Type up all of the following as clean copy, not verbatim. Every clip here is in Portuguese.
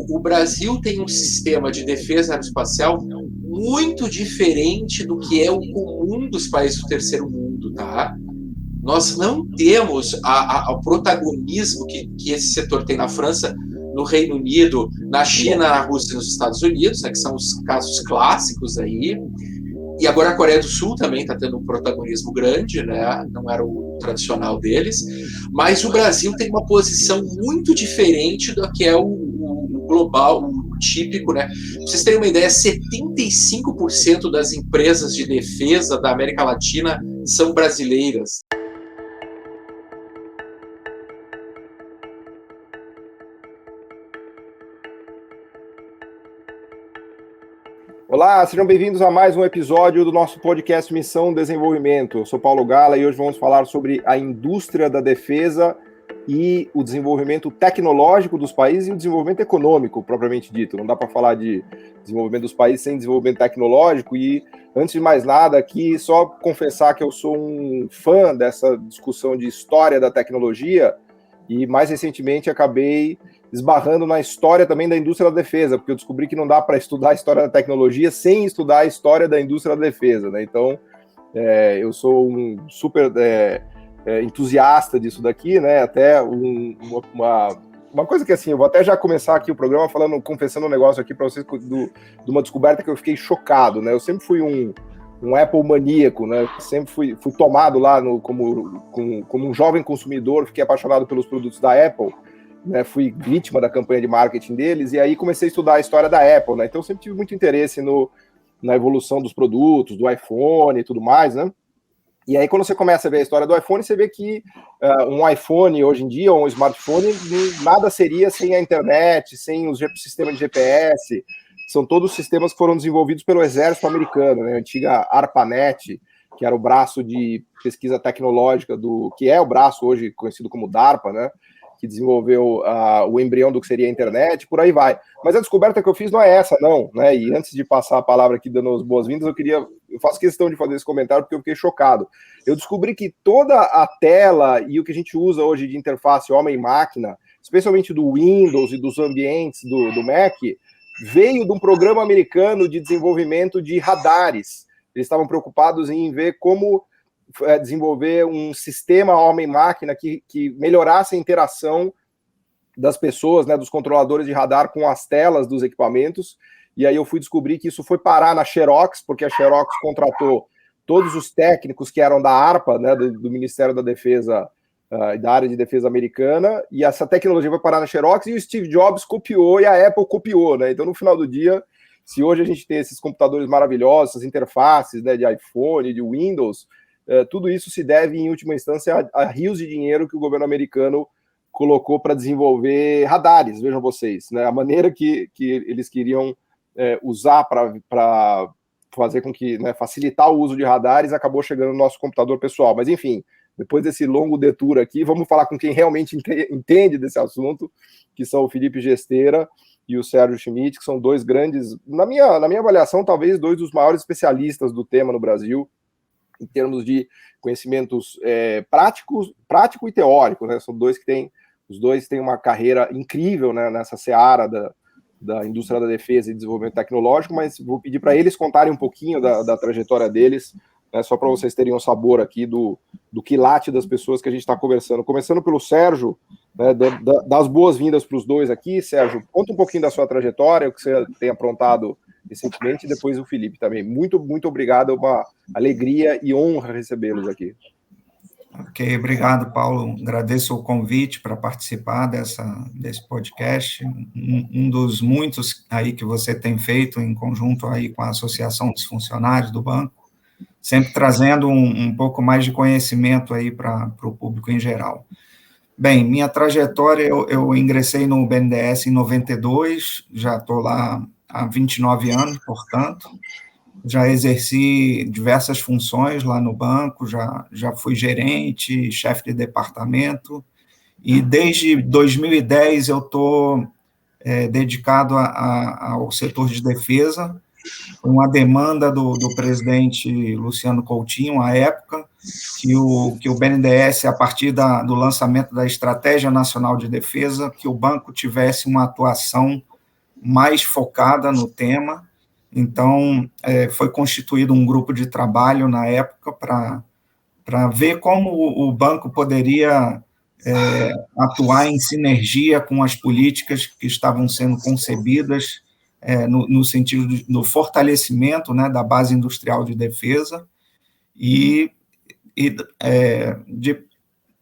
o Brasil tem um sistema de defesa aeroespacial muito diferente do que é o comum dos países do terceiro mundo, tá? Nós não temos o protagonismo que esse setor tem na França, no Reino Unido, na China, na Rússia e nos Estados Unidos, né, que são os casos clássicos aí. E agora a Coreia do Sul também está tendo um protagonismo grande, né? Não era o tradicional deles. Mas o Brasil tem uma posição muito diferente do que é o global, o típico, né? Pra vocês terem uma ideia, 75% das empresas de defesa da América Latina são brasileiras. Olá, sejam bem-vindos a mais um episódio do nosso podcast Missão Desenvolvimento. Eu sou Paulo Gala e hoje vamos falar sobre a indústria da defesa e o desenvolvimento tecnológico dos países e o desenvolvimento econômico, propriamente dito. Não dá para falar de desenvolvimento dos países sem desenvolvimento tecnológico. E, antes de mais nada, aqui só confessar que eu sou um fã dessa discussão de história da tecnologia e, mais recentemente, acabei esbarrando na história também da indústria da defesa, porque eu descobri que não dá para estudar a história da tecnologia sem estudar a história da indústria da defesa, né? Então, eu sou um super entusiasta disso daqui, né? Até uma coisa que, assim, eu vou até já começar aqui o programa confessando um negócio aqui para vocês de uma descoberta que eu fiquei chocado, né? Eu sempre fui um Apple maníaco, né? Sempre fui tomado lá como um jovem consumidor, fiquei apaixonado pelos produtos da Apple, né, fui vítima da campanha de marketing deles, e aí comecei a estudar a história da Apple, né? Então sempre tive muito interesse na evolução dos produtos, do iPhone e tudo mais, né? E aí quando você começa a ver a história do iPhone, você vê que um iPhone hoje em dia, ou um smartphone, nada seria sem a internet, sem os sistemas de GPS. São todos sistemas que foram desenvolvidos pelo exército americano, né? A antiga ARPANET, que era o braço de pesquisa tecnológica que é o braço hoje conhecido como DARPA, né? Que desenvolveu o embrião do que seria a internet, por aí vai. Mas a descoberta que eu fiz não é essa, não, né? E antes de passar a palavra aqui dando as boas-vindas, eu faço questão de fazer esse comentário porque eu fiquei chocado. Eu descobri que toda a tela e o que a gente usa hoje de interface homem-máquina, especialmente do Windows e dos ambientes do Mac, veio de um programa americano de desenvolvimento de radares. Eles estavam preocupados em ver como desenvolver um sistema homem-máquina que melhorasse a interação das pessoas, né, dos controladores de radar com as telas dos equipamentos, e aí eu fui descobrir que isso foi parar na Xerox, porque a Xerox contratou todos os técnicos que eram da ARPA, né, do Ministério da Defesa, da área de defesa americana, e essa tecnologia vai parar na Xerox, e o Steve Jobs copiou, e a Apple copiou, né? Então no final do dia, se hoje a gente tem esses computadores maravilhosos, essas interfaces, né, de iPhone, de Windows, tudo isso se deve, em última instância, a rios de dinheiro que o governo americano colocou para desenvolver radares, vejam vocês, né? A maneira que eles queriam usar para fazer com que, né, facilitar o uso de radares acabou chegando no nosso computador pessoal. Mas, enfim, depois desse longo detour aqui, vamos falar com quem realmente entende desse assunto, que são o Felipe Gesteira e o Sérgio Schmidt, que são dois grandes, na minha avaliação, talvez dois dos maiores especialistas do tema no Brasil, em termos de conhecimentos prático e teórico, né? São os dois têm uma carreira incrível, né, nessa seara da indústria da defesa e desenvolvimento tecnológico, mas vou pedir para eles contarem um pouquinho da trajetória deles, né, só para vocês terem um sabor aqui do quilate das pessoas que a gente está conversando. Começando pelo Sérgio, né, das boas-vindas para os dois aqui. Sérgio, conta um pouquinho da sua trajetória, o que você tem aprontado recentemente, e depois o Felipe também. Muito, muito obrigado, é uma alegria e honra recebê-los aqui. Ok, obrigado, Paulo. Agradeço o convite para participar desse podcast, um dos muitos aí que você tem feito em conjunto aí com a Associação dos Funcionários do Banco, sempre trazendo um pouco mais de conhecimento aí para o público em geral. Bem, minha trajetória, eu ingressei no BNDES em 92, já estou lá há 29 anos, portanto, já exerci diversas funções lá no banco, já fui gerente, chefe de departamento, e desde 2010 eu estou dedicado ao setor de defesa, uma demanda do presidente Luciano Coutinho, à época, que o BNDES, a partir do lançamento da Estratégia Nacional de Defesa, que o banco tivesse uma atuação mais focada no tema. Então, foi constituído um grupo de trabalho na época para ver como o banco poderia atuar em sinergia com as políticas que estavam sendo concebidas no sentido do fortalecimento, né, da base industrial de defesa e de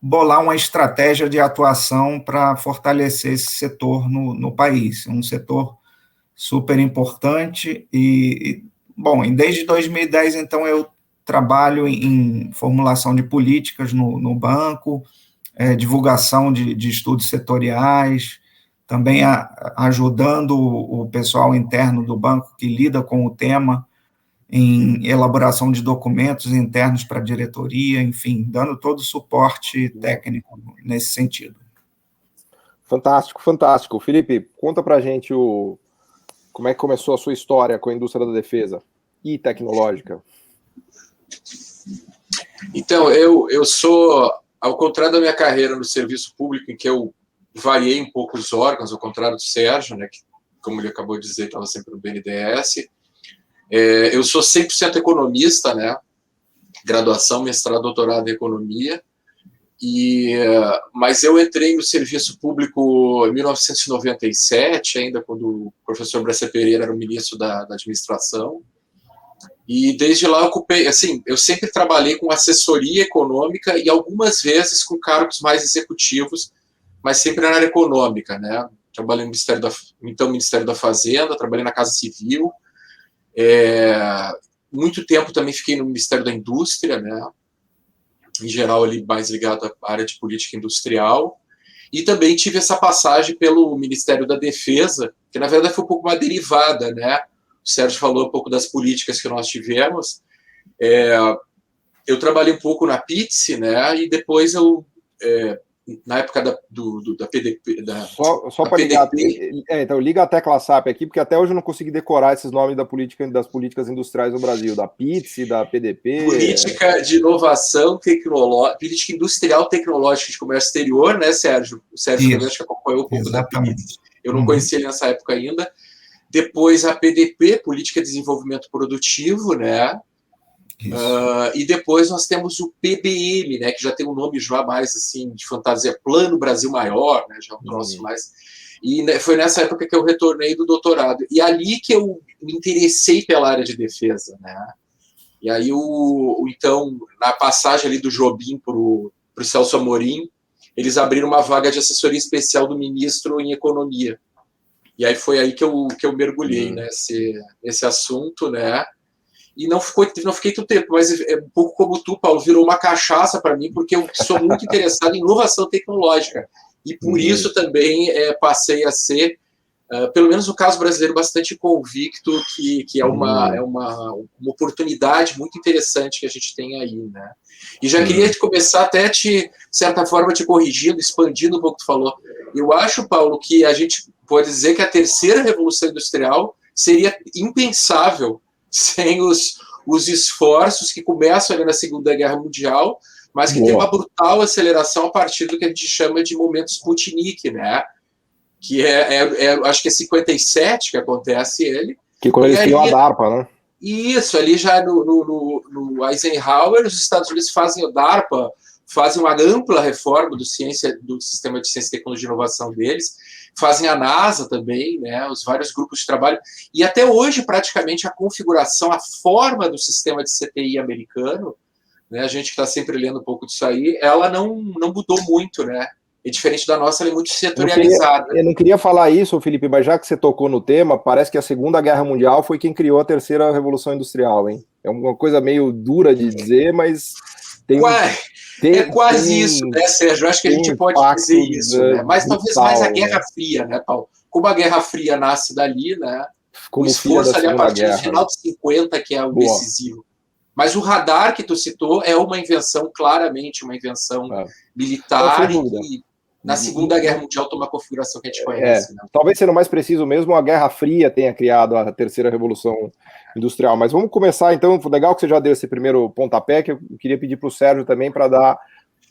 bolar uma estratégia de atuação para fortalecer esse setor no país, um setor super importante bom, desde 2010, então, eu trabalho em formulação de políticas no banco, divulgação de estudos setoriais, também ajudando o pessoal interno do banco que lida com o tema em elaboração de documentos internos para a diretoria, enfim, dando todo o suporte técnico nesse sentido. Fantástico, fantástico. Felipe, conta para a gente como é que começou a sua história com a indústria da defesa e tecnológica. Então, eu sou, ao contrário da minha carreira no serviço público, em que eu variei um pouco os órgãos, ao contrário do Sérgio, né, que, como ele acabou de dizer, estava sempre no BNDES, eu sou 100% economista, né, graduação, mestrado, doutorado em economia, mas eu entrei no serviço público em 1997, ainda quando o professor Bresser Pereira era o ministro da administração, e desde lá ocupei, assim, eu sempre trabalhei com assessoria econômica e algumas vezes com cargos mais executivos, mas sempre na área econômica, né? Trabalhei no Ministério da Fazenda, trabalhei na Casa Civil, muito tempo também fiquei no Ministério da Indústria, né? Em geral ali mais ligado à área de política industrial, e também tive essa passagem pelo Ministério da Defesa, que na verdade foi um pouco uma derivada, né? O Sérgio falou um pouco das políticas que nós tivemos. Eu trabalhei um pouco na PITSE, né? E depois na época da PDP... Só para ligar... então, liga a tecla SAP aqui, porque até hoje eu não consegui decorar esses nomes das políticas industriais do Brasil, da PITSE, da PDP... Política de inovação tecnológica, política industrial tecnológica de comércio exterior, né, Sérgio? O Sérgio também acho que acompanhou um pouco. Exatamente. Da PITSE. Eu não conhecia ele nessa época ainda. Depois a PDP, Política de Desenvolvimento Produtivo, né? E depois nós temos o PBM, né? Que já tem um nome já mais assim de fantasia, Plano Brasil Maior, né? Já é um troço mais. E foi nessa época que eu retornei do doutorado. E ali que eu me interessei pela área de defesa, né? E aí então na passagem ali do Jobim para o Celso Amorim, eles abriram uma vaga de assessoria especial do ministro em economia. E aí foi aí que eu mergulhei nesse assunto, né? E não fiquei tanto tempo, mas um pouco como tu, Paulo, virou uma cachaça para mim, porque eu sou muito interessado em inovação tecnológica. E por isso também passei a ser, pelo menos no caso brasileiro, bastante convicto que é uma oportunidade muito interessante que a gente tem aí, né? E já queria começar até de certa forma, te corrigindo, expandindo um pouco o que tu falou. Eu acho, Paulo, que a gente pode dizer que a terceira revolução industrial seria impensável sem os esforços que começam ali na Segunda Guerra Mundial, mas que tem uma brutal aceleração a partir do que a gente chama de momento Sputnik, né? Que acho que é 57 que acontece ele. Que quando eles criam a DARPA, né? Isso, ali já no Eisenhower, os Estados Unidos fazem o DARPA, fazem uma ampla reforma do sistema de ciência, tecnologia e inovação deles, fazem a NASA também, né, os vários grupos de trabalho, e até hoje, praticamente, a configuração, a forma do sistema de CTI americano, né, a gente que está sempre lendo um pouco disso aí, ela não mudou muito, né? E diferente da nossa, ela é muito setorializada. Eu não queria falar isso, Felipe, mas já que você tocou no tema, parece que a Segunda Guerra Mundial foi quem criou a terceira Revolução Industrial, hein? É uma coisa meio dura de dizer, mas tem... É quase isso, né, Sérgio? Eu acho que a gente pode dizer isso, né? Mas talvez mais a Guerra Fria, né, Paulo? Como a Guerra Fria nasce dali, né? Como o esforço ali a partir do final de 50, que é o decisivo. Mas o radar que tu citou é uma invenção, claramente, uma invenção militar e na Segunda Guerra Mundial toma a configuração que a gente conhece. Né? Talvez sendo mais preciso mesmo, a Guerra Fria tenha criado a terceira Revolução Industrial. Mas vamos começar, então. Legal que você já deu esse primeiro pontapé, que eu queria pedir para o Sérgio também para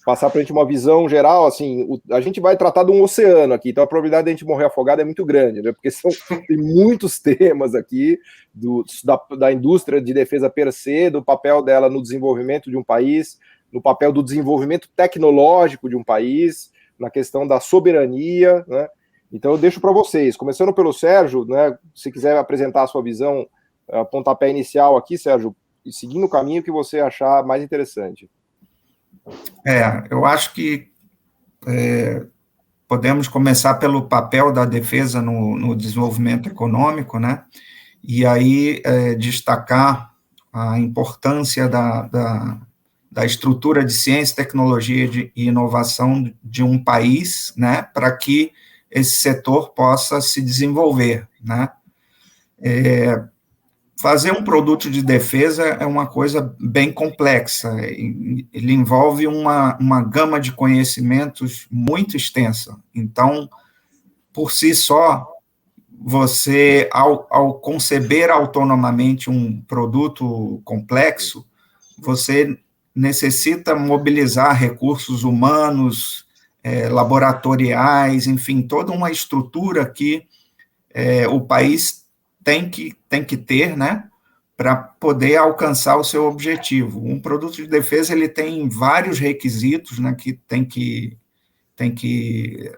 passar para a gente uma visão geral, assim, a gente vai tratar de um oceano aqui, então a probabilidade de a gente morrer afogado é muito grande, né? Porque tem muitos temas aqui da indústria de defesa per se, do papel dela no desenvolvimento de um país, no papel do desenvolvimento tecnológico de um país, na questão da soberania, né? Então eu deixo para vocês, começando pelo Sérgio, né? Se quiser apresentar a sua visão, pontapé inicial aqui, Sérgio, e seguindo o caminho que você achar mais interessante. Eu acho que podemos começar pelo papel da defesa no desenvolvimento econômico, né? E aí destacar a importância da estrutura de ciência, tecnologia e inovação de um país, né? Para que esse setor possa se desenvolver, né? Fazer um produto de defesa é uma coisa bem complexa, ele envolve uma gama de conhecimentos muito extensa. Então, por si só, você, ao conceber autonomamente um produto complexo, você necessita mobilizar recursos humanos, laboratoriais, enfim, toda uma estrutura que o país tem que ter, né, para poder alcançar o seu objetivo. Um produto de defesa ele tem vários requisitos, né, que tem que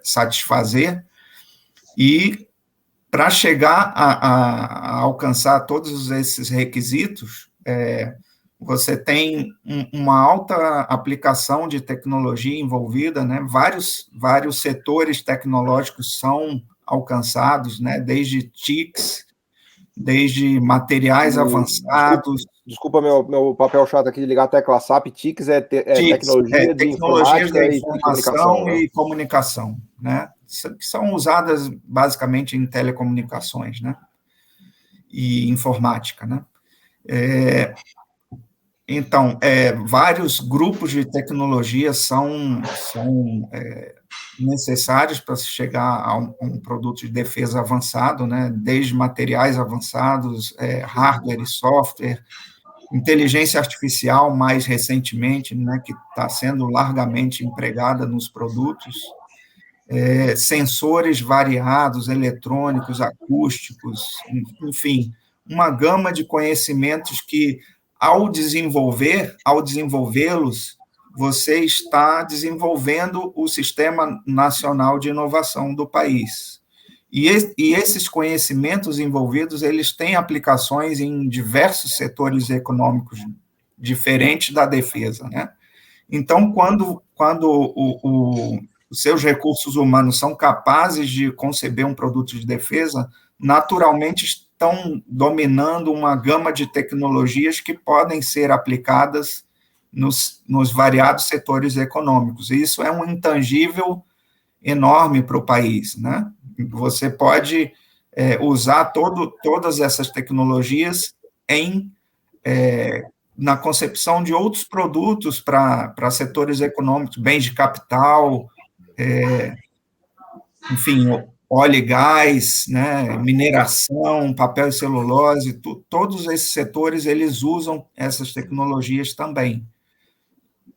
satisfazer, e para chegar a alcançar todos esses requisitos, você tem uma alta aplicação de tecnologia envolvida, né, vários setores tecnológicos são alcançados, né, desde TICs, desde materiais avançados. Desculpa meu papel chato aqui de ligar a tecla SAP. TICs é tecnologia de informática de informação e comunicação, né? Que são usadas basicamente em telecomunicações, né? E informática, né? Então, vários grupos de tecnologia são necessários para se chegar a um produto de defesa avançado, né? Desde materiais avançados, hardware e software, inteligência artificial, mais recentemente, né, que está sendo largamente empregada nos produtos, sensores variados, eletrônicos, acústicos, enfim, uma gama de conhecimentos que, ao desenvolvê-los, você está desenvolvendo o Sistema Nacional de Inovação do país. E esses conhecimentos envolvidos, eles têm aplicações em diversos setores econômicos diferentes da defesa, né? Então, quando os seus recursos humanos são capazes de conceber um produto de defesa, naturalmente estão dominando uma gama de tecnologias que podem ser aplicadas nos variados setores econômicos. E isso é um intangível enorme para o país, né? Você pode usar todas essas tecnologias na concepção de outros produtos para setores econômicos, bens de capital, enfim, óleo e gás, né, mineração, papel e celulose, todos esses setores, eles usam essas tecnologias também.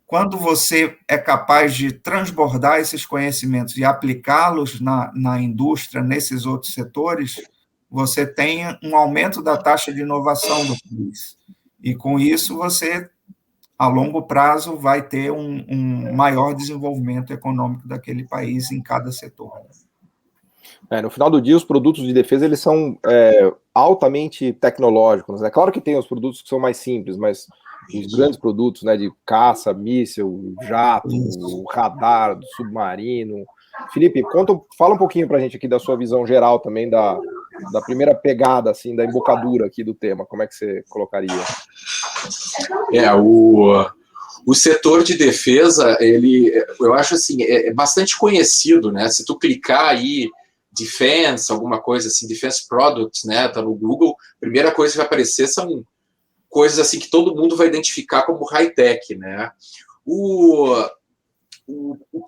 Quando você é capaz de transbordar esses conhecimentos e aplicá-los na indústria, nesses outros setores, você tem um aumento da taxa de inovação do país. E, com isso, você, a longo prazo, vai ter um maior desenvolvimento econômico daquele país em cada setor. No final do dia, os produtos de defesa eles são altamente tecnológicos. É claro que tem os produtos que são mais simples, mas os grandes produtos, né, de caça, míssil, jato, radar, submarino. Felipe, fala um pouquinho para a gente aqui da sua visão geral também da primeira pegada, assim, da embocadura aqui do tema. Como é que você colocaria? O setor de defesa, eu acho assim, é bastante conhecido, né? Se tu clicar aí Defense, alguma coisa assim, Defense Products, né? Tá no Google, a primeira coisa que vai aparecer são coisas assim que todo mundo vai identificar como high-tech, né? O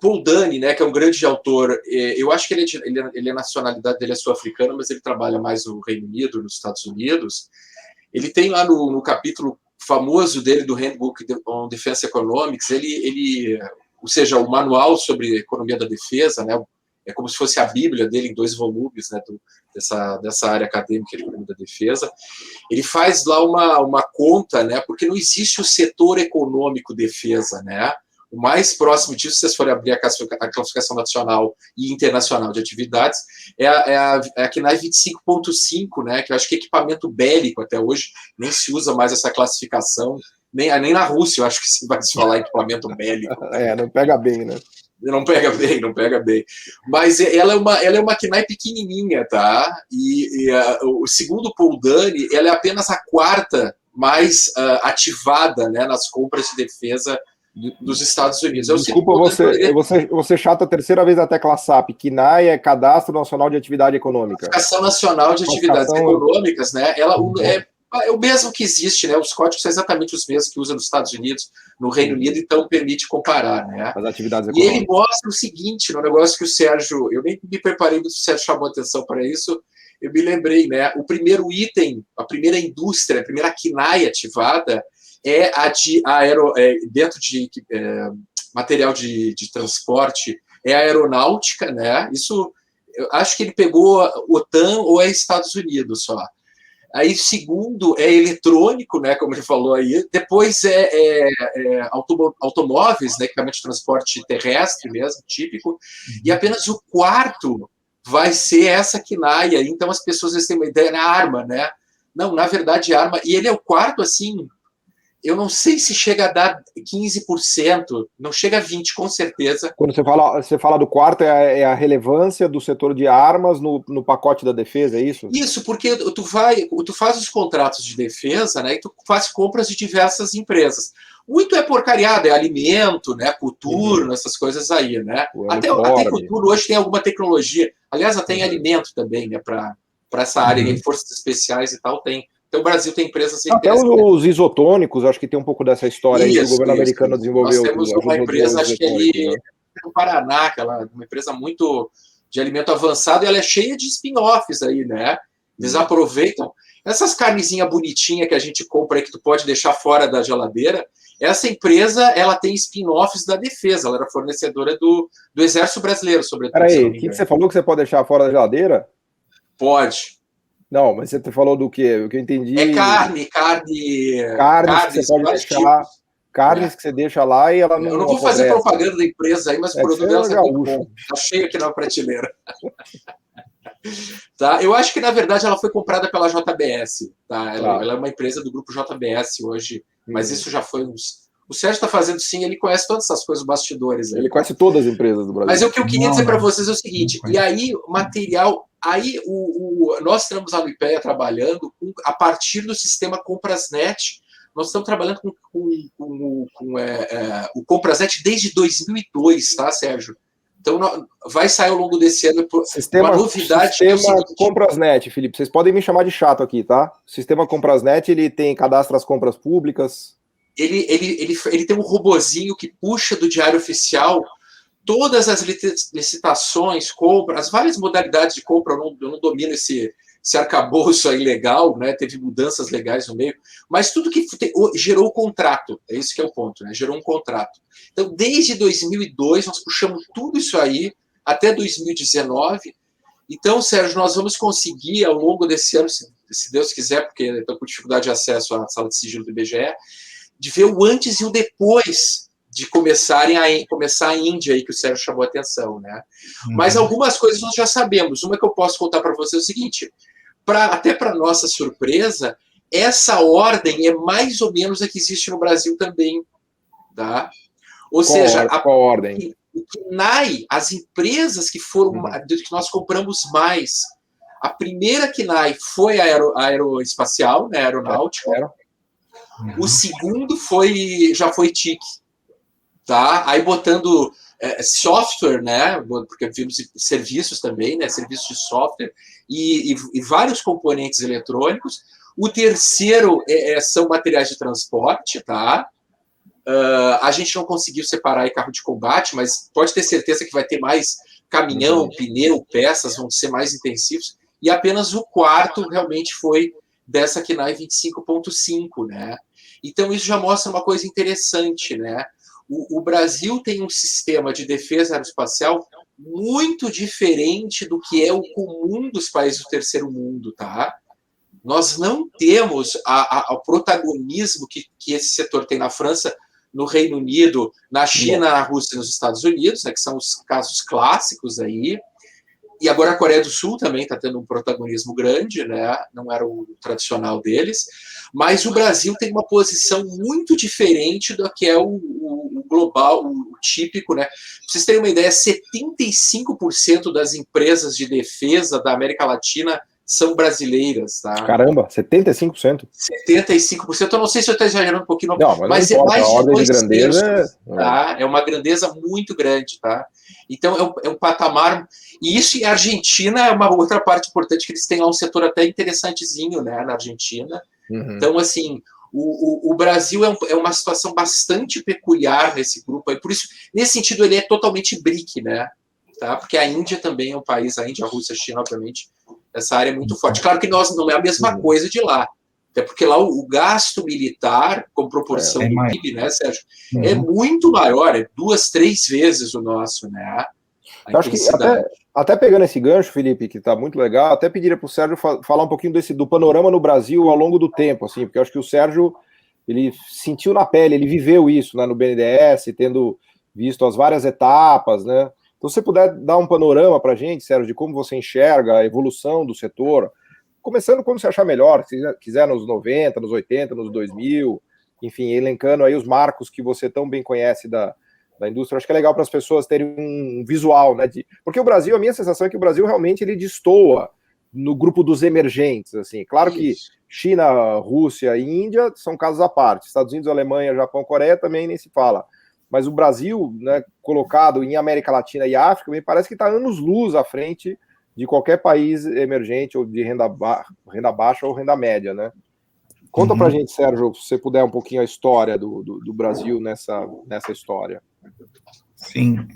Paul Dani, né, que é um grande autor, eu acho que a nacionalidade dele é sul-africana, mas ele trabalha mais no Reino Unido, nos Estados Unidos. Ele tem lá no capítulo famoso dele do Handbook on Defense Economics, ele ou seja, o manual sobre economia da defesa, né? É como se fosse a Bíblia dele em 2 volumes, né? Dessa área acadêmica de economia da defesa. Ele faz lá uma conta, né? Porque não existe o setor econômico defesa, né? O mais próximo disso, se vocês forem abrir a classificação nacional e internacional de atividades, é a CNAE 25.5, né? Que eu acho que é equipamento bélico até hoje, nem se usa mais essa classificação, nem na Rússia eu acho que se vai se falar equipamento bélico. Não pega bem, né? Não pega bem. Mas ela é uma CNAE pequenininha, tá? O segundo Paul Dani, ela é apenas a 4ª mais ativada, né, nas compras de defesa dos Estados Unidos. Desculpa, você chata a 3ª vez a tecla SAP. CNAE é Cadastro Nacional de Atividade Econômica. Classificação Nacional de Atividades Econômicas, né? Ela é o mesmo que existe, né? Os códigos são exatamente os mesmos que usa nos Estados Unidos, no Reino Unido, então permite comparar, né? As atividades econômicas. E ele mostra o seguinte, no negócio que o Sérgio, eu nem me preparei, mas o Sérgio chamou a atenção para isso, eu me lembrei, né? O primeiro item, a primeira indústria, a primeira CNAE ativada é a de dentro de material de transporte, é a aeronáutica, né? Isso, eu acho que ele pegou OTAN ou é Estados Unidos só. Aí, segundo, é eletrônico, né, como ele falou aí. Depois automóveis, né, equipamento de transporte terrestre mesmo, típico. E apenas o 4º vai ser essa CNAE. Então, as pessoas têm uma ideia, né, arma, né? Não, na verdade, arma. E ele é o 4º, assim, eu não sei se chega a dar 15%, não chega a 20%, com certeza. Quando você fala do 4º, é a relevância do setor de armas no pacote da defesa, é isso? Isso, porque tu faz os contratos de defesa, né, e tu faz compras de diversas empresas. Muito é porcariado, é alimento, né, coturno, essas coisas aí, né? Até coturno hoje tem alguma tecnologia. Aliás, até em alimento também, né, para essa área de forças especiais e tal, tem. Então, o Brasil tem empresas... Até os isotônicos, acho que tem um pouco dessa história aí que o governo americano desenvolveu. Nós temos uma empresa, acho que ali no Paraná, uma empresa muito de alimento avançado, e ela é cheia de spin-offs aí, né? Eles aproveitam. Essas carnezinhas bonitinhas que a gente compra aí, que tu pode deixar fora da geladeira, essa empresa, ela tem spin-offs da defesa, ela era fornecedora do Exército Brasileiro, sobretudo. Peraí, o que você falou que você pode deixar fora da geladeira? Pode. Não, mas você falou do quê? O que eu entendi... É carnes que você pode deixar... Carnes que você deixa lá e ela não... Eu não vou fazer propaganda da empresa aí, mas o produto dela é muito bom. Tá cheio aqui na prateleira. Tá? Eu acho que, na verdade, ela foi comprada pela JBS. Tá? Ela é uma empresa do grupo JBS hoje, mas isso já foi uns... O Sérgio está fazendo sim, ele conhece todas essas coisas, os bastidores. Aí. Ele conhece todas as empresas do Brasil. Mas o que eu queria dizer para vocês é o seguinte, e aí o material... Aí nós estamos lá no IPEA trabalhando a partir do sistema Comprasnet. Nós estamos trabalhando com o Comprasnet desde 2002, tá, Sérgio? Então, vai sair ao longo desse ano uma novidade. Sistema Comprasnet, Felipe. Vocês podem me chamar de chato aqui, tá? O sistema Comprasnet, ele tem cadastro as compras públicas. Ele tem um robozinho que puxa do Diário Oficial todas as licitações, compras, as várias modalidades de compra. Eu não domino esse arcabouço aí legal, né? Teve mudanças legais no meio, mas tudo que gerou o contrato, é isso que é o ponto, né? Gerou um contrato. Então, desde 2002, nós puxamos tudo isso aí até 2019. Então, Sérgio, nós vamos conseguir, ao longo desse ano, se Deus quiser, porque estou com dificuldade de acesso à sala de sigilo do IBGE, de ver o antes e o depois de começar a Índia, aí que o Sérgio chamou a atenção, né? Mas algumas coisas nós já sabemos. Uma que eu posso contar para você é o seguinte, até para nossa surpresa, essa ordem é mais ou menos a que existe no Brasil também, tá? Ou seja, qual ordem? O KNAI, as empresas que foram, que nós compramos mais, a primeira KNAI foi a aeroespacial, né, aeronáutica. O segundo já foi TIC. Tá? Aí botando software, né? Porque vimos serviços também, né? Serviços de software e vários componentes eletrônicos. O terceiro são materiais de transporte, tá? A gente não conseguiu separar aí carro de combate, mas pode ter certeza que vai ter mais caminhão, pneu, peças, vão ser mais intensivos. E apenas o quarto realmente foi dessa KNAI 25.5, né? Então isso já mostra uma coisa interessante, né? o Brasil tem um sistema de defesa aeroespacial muito diferente do que é o comum dos países do terceiro mundo, tá? Nós não temos o protagonismo que esse setor tem na França, no Reino Unido, na China, na Rússia e nos Estados Unidos, né, que são os casos clássicos aí. E agora a Coreia do Sul também está tendo um protagonismo grande, né? Não era o tradicional deles. Mas o Brasil tem uma posição muito diferente do que é o global, o típico, né? Para vocês terem uma ideia, 75% das empresas de defesa da América Latina são brasileiras, tá? Caramba, 75%? 75%, eu não sei se eu estou exagerando um pouquinho, não, mas não é mais a ordem de grandeza tá? É uma grandeza muito grande, tá? Então, é um patamar... E isso, e a Argentina é uma outra parte importante, que eles têm lá um setor até interessantezinho, né, na Argentina. Então, assim, o Brasil é uma situação bastante peculiar nesse grupo, e por isso, nesse sentido, ele é totalmente BRIC, né? Tá? Porque a Índia também é um país, a Índia, a Rússia, a China, obviamente, essa área é muito forte. Claro que nós não é a mesma coisa de lá, até porque lá o gasto militar, com proporção do PIB, né, Sérgio, é muito maior, é 2, 3 vezes o nosso, né? Eu acho que até pegando esse gancho, Felipe, que está muito legal, até pediria para o Sérgio falar um pouquinho do panorama no Brasil ao longo do tempo, assim, porque eu acho que o Sérgio, ele sentiu na pele, ele viveu isso, né, no BNDES, tendo visto as várias etapas, né? Então, se você puder dar um panorama para a gente, Sérgio, de como você enxerga a evolução do setor, começando como você achar melhor, se quiser nos 90, nos 80, nos 2000, enfim, elencando aí os marcos que você tão bem conhece da indústria. Acho que é legal para as pessoas terem um visual, né? Porque o Brasil, a minha sensação é que o Brasil realmente ele destoa no grupo dos emergentes, assim. Claro que China, Rússia e Índia são casos à parte. Estados Unidos, Alemanha, Japão, Coreia também nem se fala. Mas o Brasil, né, colocado em América Latina e África, me parece que está anos-luz à frente de qualquer país emergente ou de renda baixa ou renda média, né? Conta pra gente, Sérgio, se você puder, um pouquinho a história do Brasil nessa história. Sim.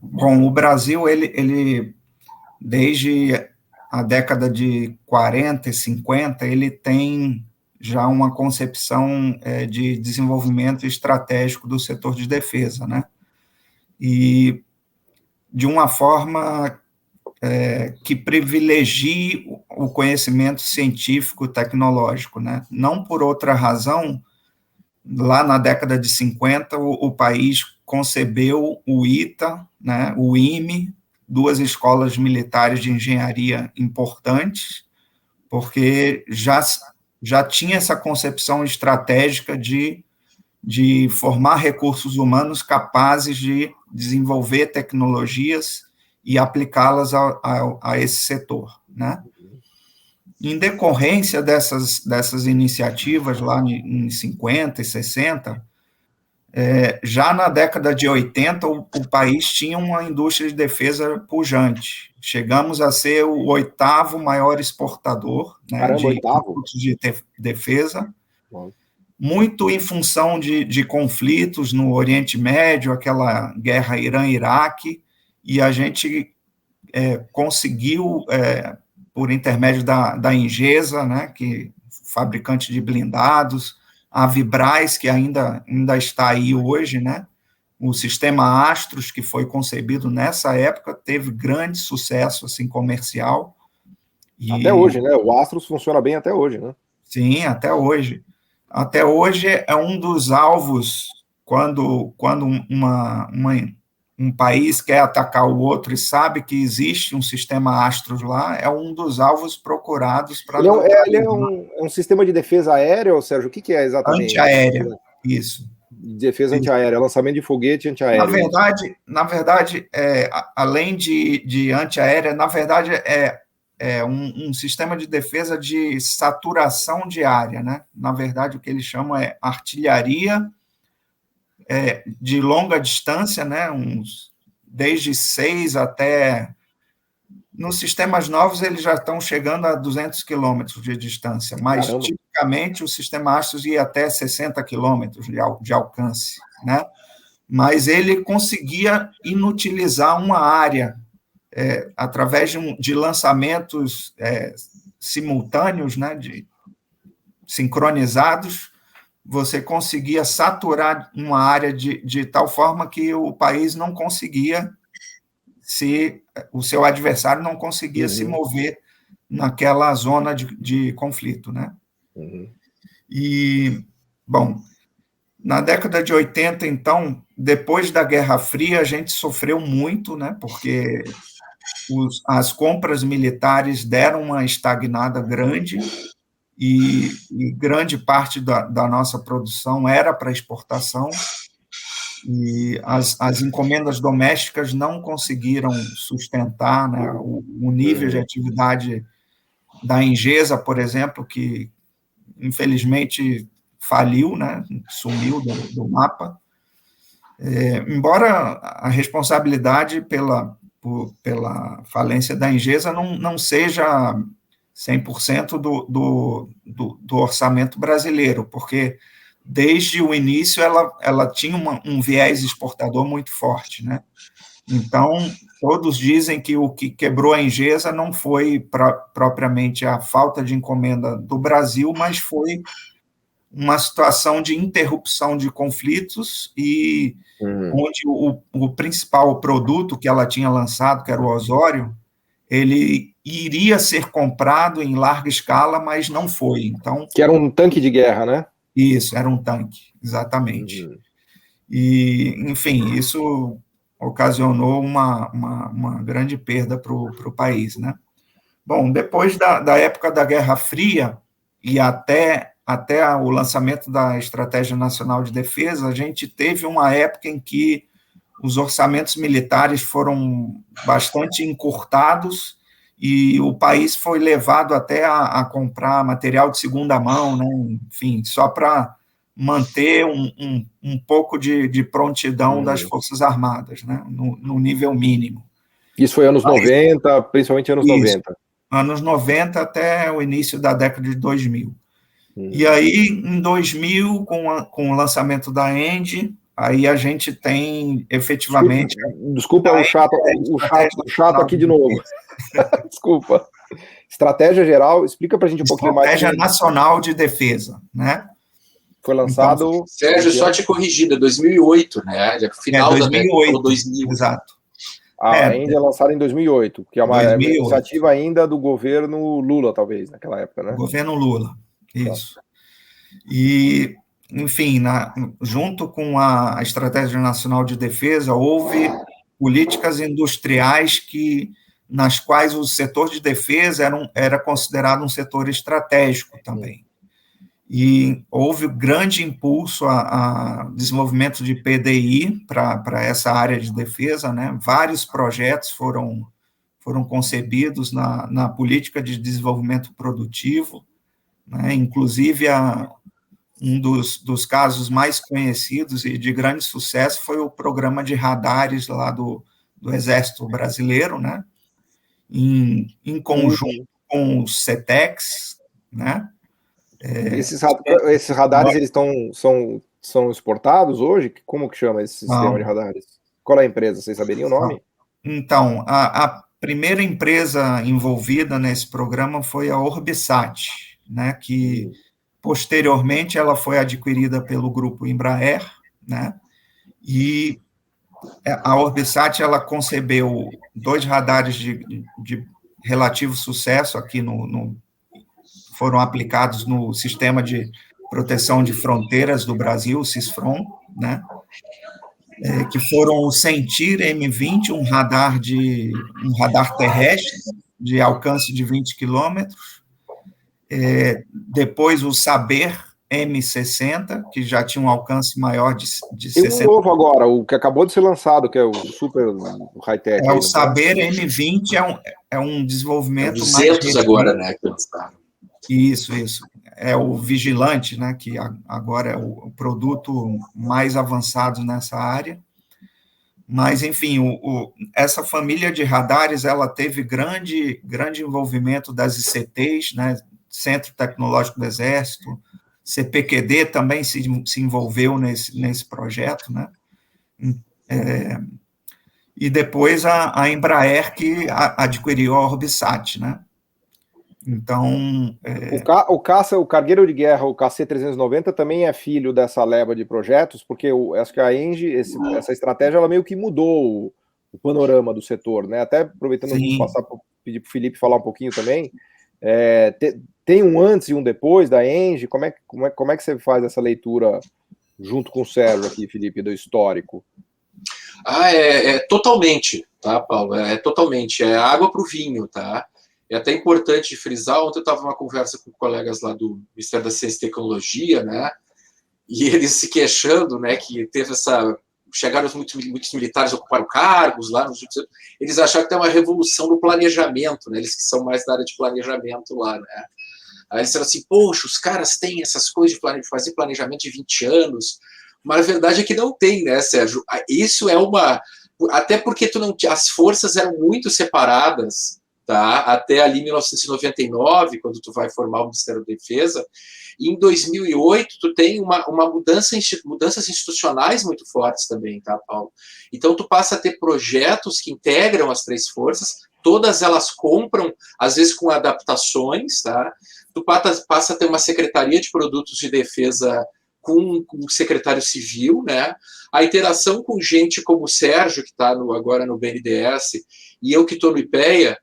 Bom, o Brasil, ele desde a década de 40 e 50, ele tem já uma concepção de desenvolvimento estratégico do setor de defesa, né? E de uma forma que privilegie o conhecimento científico tecnológico, né? Não por outra razão, lá na década de 50, o país concebeu o ITA, né, o IME, 2 escolas militares de engenharia importantes, porque já tinha essa concepção estratégica de formar recursos humanos capazes de desenvolver tecnologias e aplicá-las a esse setor, né? Em decorrência dessas iniciativas lá em 50 e 60, já na década de 80, o país tinha uma indústria de defesa pujante. Chegamos a ser o 8º maior exportador, né, de produtos de defesa, muito em função de conflitos no Oriente Médio, aquela guerra Irã-Iraque, e a gente conseguiu, por intermédio da Ingesa, né, que fabricante de blindados, a Vibraz, que ainda está aí hoje, né, o sistema Astros, que foi concebido nessa época, teve grande sucesso assim, comercial. Até hoje, né? O Astros funciona bem até hoje, né? Sim, até hoje. Até hoje é um dos alvos, quando um país quer atacar o outro e sabe que existe um sistema Astros lá, é um dos alvos procurados para... Ele é um sistema de defesa aérea, Sérgio? O que é exatamente? Antiaérea, isso. Defesa antiaérea, lançamento de foguete antiaéreo. Na verdade, além de antiaérea, na verdade, é um sistema de defesa de saturação de área, né? Na verdade, o que eles chamam é artilharia de longa distância, né? Desde 6 até... Nos sistemas novos, eles já estão chegando a 200 quilômetros de distância, mas, tipicamente, o sistema Astros ia até 60 quilômetros de alcance, né? Mas ele conseguia inutilizar uma área através de lançamentos simultâneos, né, sincronizados, você conseguia saturar uma área de tal forma que o país não conseguia o seu adversário não conseguia se mover naquela zona de conflito, né? E, bom, na década de 80, então, depois da Guerra Fria, a gente sofreu muito, né? Porque as compras militares deram uma estagnada grande e grande parte da nossa produção era para exportação, e as encomendas domésticas não conseguiram sustentar, né, o nível de atividade da Engesa, por exemplo, que infelizmente faliu, né, sumiu do mapa. Embora a responsabilidade pela falência da Engesa não seja 100% do orçamento brasileiro, porque desde o início ela tinha um viés exportador muito forte, né? Então, todos dizem que o que quebrou a Engesa não foi propriamente a falta de encomenda do Brasil, mas foi uma situação de interrupção de conflitos e onde o principal produto que ela tinha lançado, que era o Osório, ele iria ser comprado em larga escala, mas não foi. Então, que era um tanque de guerra, né? Isso, era um tanque, exatamente. E, enfim, isso ocasionou uma grande perda para o país, né? Bom, depois da época da Guerra Fria e até o lançamento da Estratégia Nacional de Defesa, a gente teve uma época em que os orçamentos militares foram bastante encurtados e o país foi levado até a comprar material de segunda mão, né? Enfim, só para manter um pouco de prontidão das Forças Armadas, né? No nível mínimo. Isso foi anos 90, principalmente anos 90. Anos 90 até o início da década de 2000. E aí, em 2000, com o lançamento da ENDE, aí a gente tem efetivamente... Desculpa o chato aqui de novo. Desculpa. Estratégia geral, explica para a gente um pouquinho mais. Estratégia Nacional de Defesa, né? Foi lançado... Então, Sérgio, só te corrigida, 2008, né? Final 2008, da década, 2000. Exato. A ENDE é lançada em 2008, que é uma iniciativa ainda do governo Lula, talvez, naquela época, né? Governo Lula, isso. E, enfim, junto com a Estratégia Nacional de Defesa, houve políticas industriais nas quais o setor de defesa era considerado um setor estratégico também. E houve grande impulso a desenvolvimento de PDI para essa área de defesa, né? Vários projetos foram concebidos na política de desenvolvimento produtivo, né? Inclusive um dos casos mais conhecidos e de grande sucesso foi o programa de radares lá do Exército Brasileiro, né? Em conjunto com o CETEX, né? Esses radares, eles são exportados hoje? Como que chama esse sistema de radares? Qual é a empresa? Vocês saberiam o nome? Então, a primeira empresa envolvida nesse programa foi a Orbisat, né, que posteriormente ela foi adquirida pelo grupo Embraer, né, e a Orbisat ela concebeu 2 radares de relativo sucesso aqui foram aplicados no Sistema de Proteção de Fronteiras do Brasil, o SISFRON, né? Que foram o Sentir M20, um radar terrestre de alcance de 20 quilômetros, depois o Saber M60, que já tinha um alcance maior de 60. E um novo agora, o que acabou de ser lançado, que é o super high-tech. O Saber M20 é um desenvolvimento 200 mais agora, né? Isso. É o Vigilante, né, que agora é o produto mais avançado nessa área. Mas, enfim, essa família de radares, ela teve grande envolvimento das ICTs, né, Centro Tecnológico do Exército, CPQD também se envolveu nesse projeto, né? E depois a Embraer, que adquiriu a Orbisat, né? Então... O cargueiro de guerra, o KC-390, também é filho dessa leva de projetos, porque acho que a ENGIE, essa estratégia, ela meio que mudou o panorama do setor, né? Até aproveitando, pedir para o Felipe falar um pouquinho também, tem um antes e um depois da ENGIE, como é que você faz essa leitura junto com o Sérgio aqui, Felipe, do histórico? Totalmente, tá, Paulo? Totalmente. É água para o vinho, tá? É até importante frisar, ontem eu estava numa conversa com colegas lá do Ministério da Ciência e Tecnologia, né? E eles se queixando, né, que teve chegaram muitos militares, ocuparam cargos lá nos últimos anos, eles acharam que tem uma revolução no planejamento, né? Eles que são mais da área de planejamento lá, né? Aí eles disseram assim, poxa, os caras têm essas coisas de fazer planejamento de 20 anos, mas a verdade é que não tem, né, Sérgio? Isso é até porque as forças eram muito separadas, tá? Até ali 1999, quando tu vai formar o Ministério da Defesa, e em 2008 tu tem uma mudanças institucionais muito fortes também, tá, Paulo? Então tu passa a ter projetos que integram as três forças, todas elas compram, às vezes com adaptações, tá? Tu passa a ter uma secretaria de produtos de defesa com o secretário civil, né? A interação com gente como o Sérgio, que está agora no BNDES, e eu que estou no IPEA,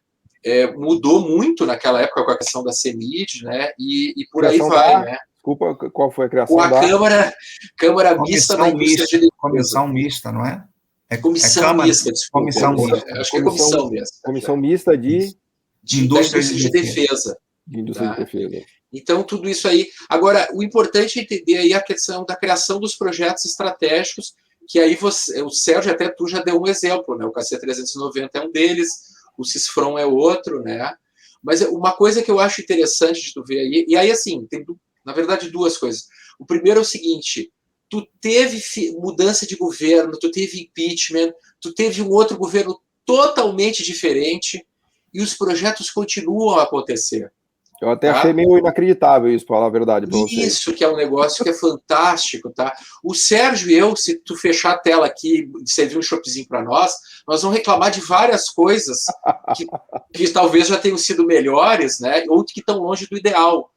mudou muito naquela época com a questão da CEMID, né? E por aí vai, né? Desculpa, qual foi a criação com a Câmara Mista da Indústria de Defesa. Comissão mista, não é? Comissão Mista, desculpa. Comissão mista. Acho que é comissão mesmo. Comissão Mista de Indústria de Defesa. De Indústria de Defesa. Então, tudo isso aí. Agora, o importante é entender aí a questão da criação dos projetos estratégicos, que aí o Sérgio, até tu já deu um exemplo, né? O KC-390 é um deles, o CISFRON é outro, né? Mas uma coisa que eu acho interessante de tu ver aí, e aí, assim, tem, na verdade, duas coisas. O primeiro é o seguinte, tu teve mudança de governo, tu teve impeachment, tu teve um outro governo totalmente diferente, e os projetos continuam a acontecer. Eu até achei meio inacreditável isso, para falar a verdade para vocês. Isso que é um negócio que é fantástico, tá? O Sérgio e eu, se tu fechar a tela aqui e servir um choppzinho para nós vamos reclamar de várias coisas que talvez já tenham sido melhores, né? Ou que estão longe do ideal.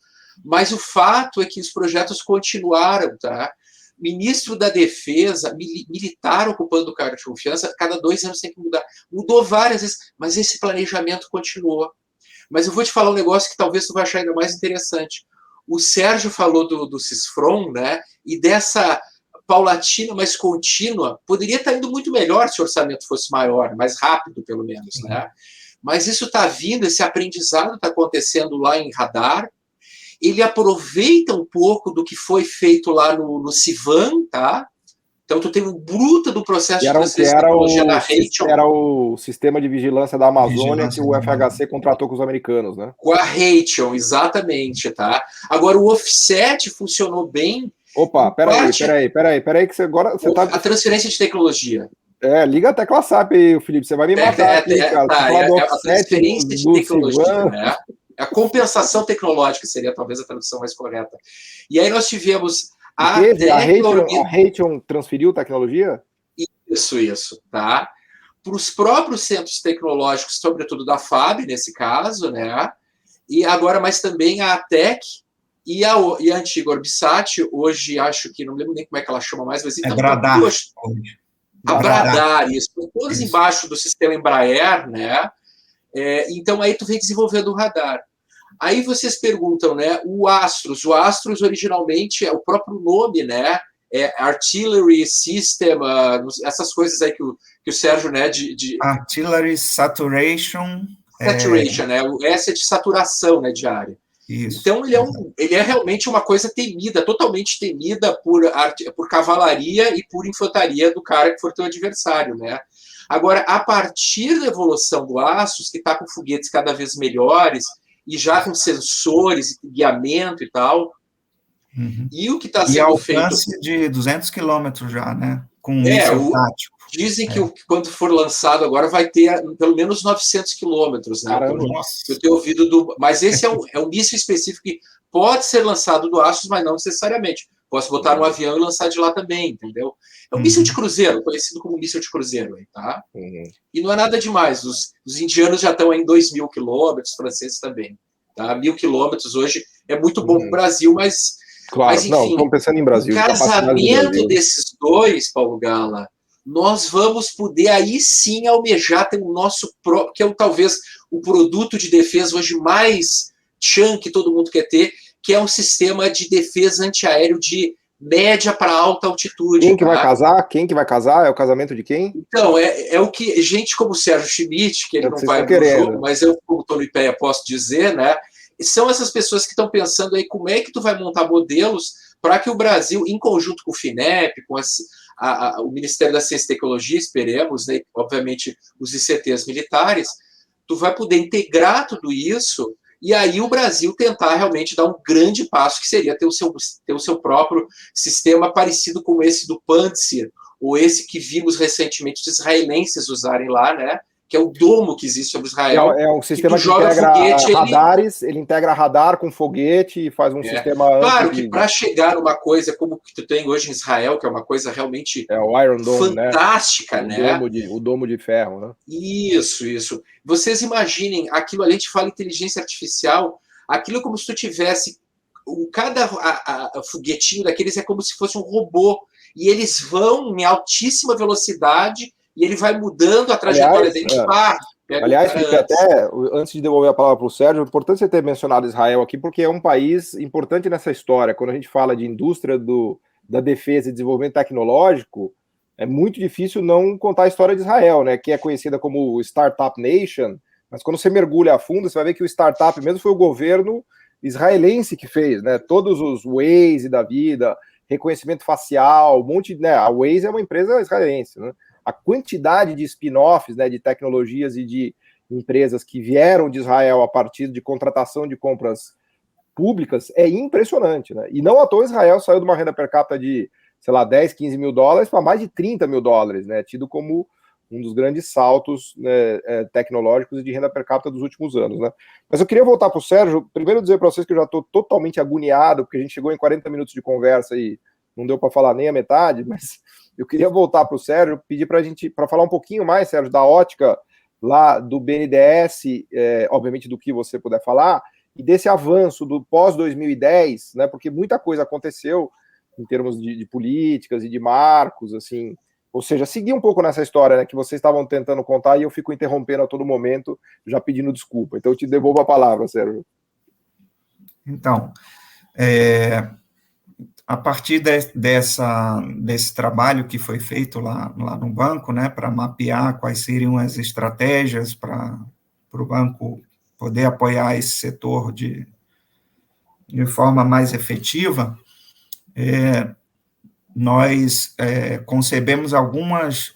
Mas o fato é que os projetos continuaram, tá? Ministro da Defesa, militar ocupando o cargo de confiança, cada 2 anos tem que mudar. Mudou várias vezes, mas esse planejamento continuou. Mas eu vou te falar um negócio que talvez tu vai achar ainda mais interessante. O Sérgio falou do CISFRON, né? E dessa paulatina, mas contínua, poderia estar indo muito melhor se o orçamento fosse maior, mais rápido, pelo menos, né? Mas isso está vindo, esse aprendizado está acontecendo lá em Radar. Ele aproveita um pouco do que foi feito lá no CIVAN, tá? Então, tu tem um bruto do processo de transferência de tecnologia da Raytheon. Era o sistema de vigilância da Amazônia que o FHC contratou com os americanos, né? Com a Raytheon, exatamente, tá? Agora, o offset funcionou bem. Opa, peraí, que você agora... tá... A transferência de tecnologia. Liga a tecla SAP aí, Felipe, você vai me matar aqui, cara. A transferência de tecnologia, né? A compensação tecnológica seria talvez a tradução mais correta. E aí nós tivemos... A Raytheon transferiu tecnologia? Isso, tá? Para os próprios centros tecnológicos, sobretudo da FAB, nesse caso, né? E agora, mas também a ATEC e a antiga Orbisat, hoje acho que, não lembro nem como é que ela chama mais, mas então... Bradar. A Bradar, isso. Todas embaixo do sistema Embraer, né? Então, aí tu vem desenvolvendo o radar. Aí vocês perguntam, né? O Astros originalmente é o próprio nome, né? Artillery System, essas coisas aí que o Sérgio, né? Artillery Saturation. Né? O S é de saturação, né? De área. Isso. Então ele é realmente uma coisa temida, totalmente temida por cavalaria e por infantaria do cara que for teu adversário, né? Agora, a partir da evolução do Astros, que está com foguetes cada vez melhores e já com sensores, guiamento e tal. E o que está sendo feito... E alcance de 200 quilômetros já, né? Com um míssil tático. Dizem que quando for lançado agora vai ter pelo menos 900 quilômetros, né? Caramba, eu tenho ouvido Mas esse é um míssil específico que pode ser lançado do Astros, mas não necessariamente. Posso botar no avião e lançar de lá também, entendeu? É um míssil de cruzeiro, conhecido como míssil de cruzeiro, tá? E não é nada demais. Os indianos já estão em 2.000 quilômetros, os franceses também. Tá? 1.000 quilômetros hoje é muito bom para o Brasil, mas Claro, enfim, não, estamos pensando em Brasil. o casamento desses dois, Paulo Gala, nós vamos poder aí sim almejar ter o nosso próprio, que é talvez o produto de defesa hoje mais tchan que todo mundo quer ter, que é um sistema de defesa antiaéreo de média para alta altitude. Quem que vai casar? Quem que vai casar? É o casamento de quem? Então, é o que gente como o Sérgio Schmidt, que ele não vai no jogo, mas eu, como estou no IPEA, posso dizer, né? São essas pessoas que estão pensando aí como é que tu vai montar modelos para que o Brasil, em conjunto com o FINEP, com o Ministério da Ciência e Tecnologia, esperemos, né, obviamente os ICTs militares, tu vai poder integrar tudo isso e aí o Brasil tentar realmente dar um grande passo, que seria ter o seu próprio sistema parecido com esse do Pantsir, ou esse que vimos recentemente os israelenses usarem lá, né? Que é o domo que existe sobre Israel. É um sistema que integra foguete, radares, ele integra radar com foguete e faz um sistema Claro que para chegar numa coisa como que tu tem hoje em Israel, que é uma coisa realmente o Iron Dome, fantástica, né? O domo de ferro, né? Isso. Vocês imaginem, aquilo ali, a gente fala inteligência artificial, aquilo como se tu tivesse cada foguetinho daqueles é como se fosse um robô, e eles vão em altíssima velocidade e ele vai mudando a trajetória dele. Aliás, Felipe, até antes de devolver a palavra para o Sérgio, é importante você ter mencionado Israel aqui, porque é um país importante nessa história. Quando a gente fala de indústria da defesa e desenvolvimento tecnológico, é muito difícil não contar a história de Israel, né? Que é conhecida como Startup Nation, mas quando você mergulha a fundo, você vai ver que o startup mesmo foi o governo israelense que fez, né? Todos os Waze da vida, reconhecimento facial, um monte de... Né? A Waze é uma empresa israelense, né? A quantidade de spin-offs, né, de tecnologias e de empresas que vieram de Israel a partir de contratação de compras públicas é impressionante, né? E não à toa Israel saiu de uma renda per capita de, sei lá, 10, 15 mil dólares para mais de 30 mil dólares, né? Tido como um dos grandes saltos, né, tecnológicos e de renda per capita dos últimos anos, né? Mas eu queria voltar para o Sérgio, primeiro dizer para vocês que eu já estou totalmente agoniado, porque a gente chegou em 40 minutos de conversa e não deu para falar nem a metade, mas eu queria voltar para o Sérgio, pedir para falar um pouquinho mais, Sérgio, da ótica lá do BNDES, obviamente do que você puder falar, e desse avanço do pós-2010, né, porque muita coisa aconteceu em termos de políticas e de marcos, assim, ou seja, seguir um pouco nessa história, né, que vocês estavam tentando contar e eu fico interrompendo a todo momento, já pedindo desculpa. Então eu te devolvo a palavra, Sérgio. Então, a partir desse trabalho que foi feito lá no banco, né, para mapear quais seriam as estratégias para o banco poder apoiar esse setor de forma mais efetiva, nós concebemos algumas